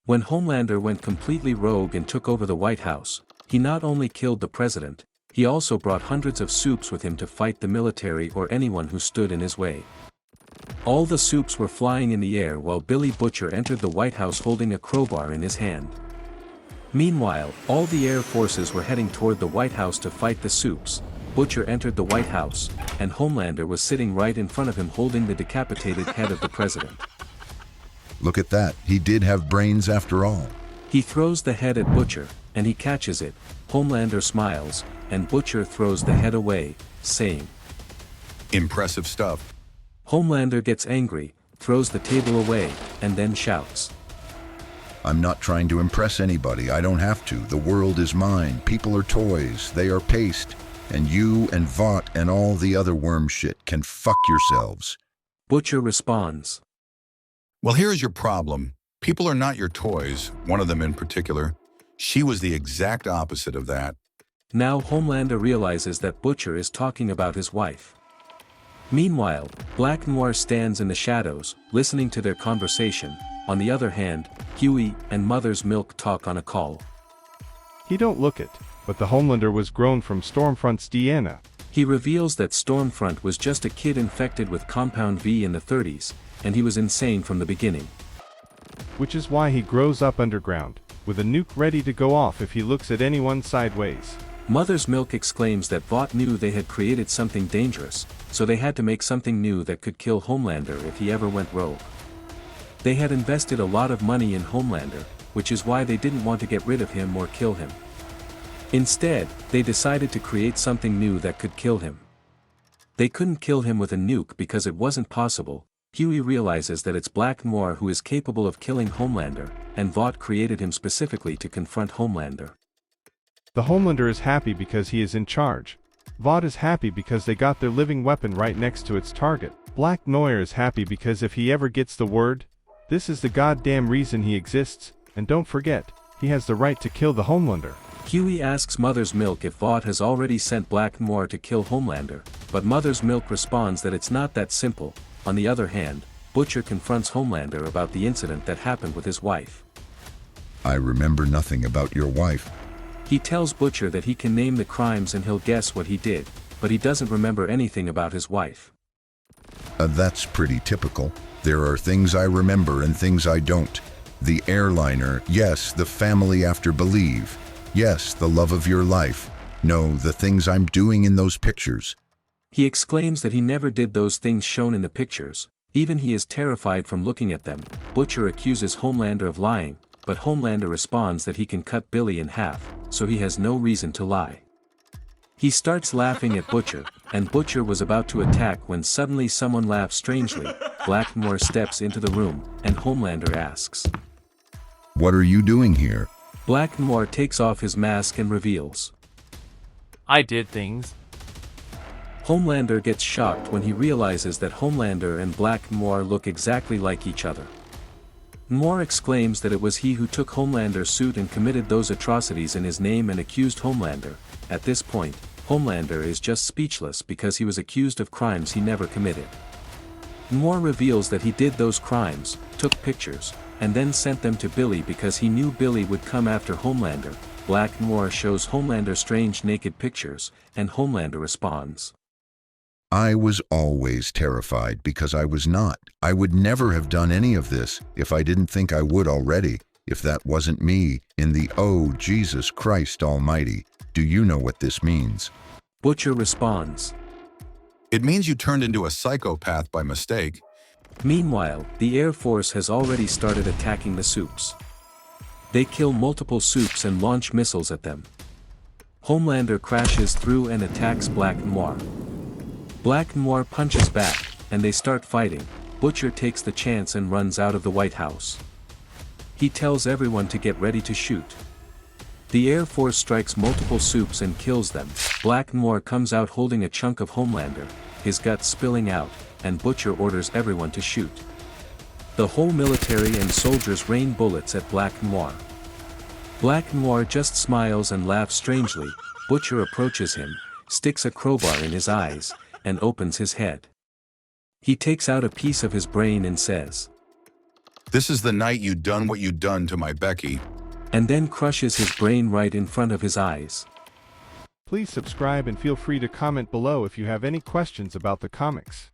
When Homelander went completely rogue and took over the White House, he not only killed the president, he also brought hundreds of supes with him to fight the military or anyone who stood in his way. All the supes were flying in the air while Billy Butcher entered the White House holding a crowbar in his hand. Meanwhile, all the air forces were heading toward the White House to fight the supes. Butcher entered the White House, and Homelander was sitting right in front of him holding the decapitated head of the president. Look at that, he did have brains after all. He throws the head at Butcher, and he catches it. Homelander smiles, and Butcher throws the head away, saying, "Impressive stuff." Homelander gets angry, throws the table away, and then shouts, I'm not trying to impress anybody, I don't have to. The world is mine, people are toys, they are paste, and you and Vought and all the other worm shit can fuck yourselves. Butcher responds, Well, here's your problem. People are not your toys, one of them in particular. She was the exact opposite of that. Now Homelander realizes that Butcher is talking about his wife. Meanwhile, Black Noir stands in the shadows, listening to their conversation. On the other hand, Huey and Mother's Milk talk on a call. He don't look it, but the Homelander was grown from Stormfront's DNA. He reveals that Stormfront was just a kid infected with Compound V in the 30s, and he was insane from the beginning. Which is why he grows up underground, with a nuke ready to go off if he looks at anyone sideways. Mother's Milk exclaims that Vought knew they had created something dangerous, so they had to make something new that could kill Homelander if he ever went rogue. They had invested a lot of money in Homelander, which is why they didn't want to get rid of him or kill him. Instead, they decided to create something new that could kill him. They couldn't kill him with a nuke because it wasn't possible. Huey realizes that it's Black Noir who is capable of killing Homelander, and Vought created him specifically to confront Homelander. The Homelander is happy because he is in charge. Vought is happy because they got their living weapon right next to its target. Black Noir is happy because if he ever gets the word, this is the goddamn reason he exists, and don't forget, he has the right to kill the Homelander. Huey asks Mother's Milk if Vought has already sent Black Noir to kill Homelander, but Mother's Milk responds that it's not that simple. On the other hand, Butcher confronts Homelander about the incident that happened with his wife. I remember nothing about your wife. He tells Butcher that he can name the crimes and he'll guess what he did, but he doesn't remember anything about his wife. That's pretty typical. There are things I remember and things I don't. The airliner, yes, the family after Believe. Yes, the love of your life. No, the things I'm doing in those pictures. He exclaims that he never did those things shown in the pictures, even he is terrified from looking at them. Butcher accuses Homelander of lying, but Homelander responds that he can cut Billy in half, so he has no reason to lie. He starts laughing at Butcher, and Butcher was about to attack when suddenly someone laughs strangely. Black Noir steps into the room, and Homelander asks, What are you doing here? Black Noir takes off his mask and reveals, I did things. Homelander gets shocked when he realizes that Homelander and Black Noir look exactly like each other. Noir exclaims that it was he who took Homelander's suit and committed those atrocities in his name and accused Homelander. At this point, Homelander is just speechless because he was accused of crimes he never committed. Noir reveals that he did those crimes, took pictures, and then sent them to Billy because he knew Billy would come after Homelander. Black Noir shows Homelander strange naked pictures, and Homelander responds, I was always terrified because I was not. I would never have done any of this if I didn't think I would already, if that wasn't me, in the oh Jesus Christ Almighty. Do you know what this means? Butcher responds, It means you turned into a psychopath by mistake. Meanwhile, the Air Force has already started attacking the supes. They kill multiple supes and launch missiles at them. Homelander crashes through and attacks Black Noir. Black Noir punches back, and they start fighting. Butcher takes the chance and runs out of the White House. He tells everyone to get ready to shoot. The Air Force strikes multiple supes and kills them. Black Noir comes out holding a chunk of Homelander, his guts spilling out, and Butcher orders everyone to shoot. The whole military and soldiers rain bullets at Black Noir. Black Noir just smiles and laughs strangely. Butcher approaches him, sticks a crowbar in his eyes, and opens his head. He takes out a piece of his brain and says, This is the night you done what you done to my Becky. And then crushes his brain right in front of his eyes. Please subscribe and feel free to comment below if you have any questions about the comics.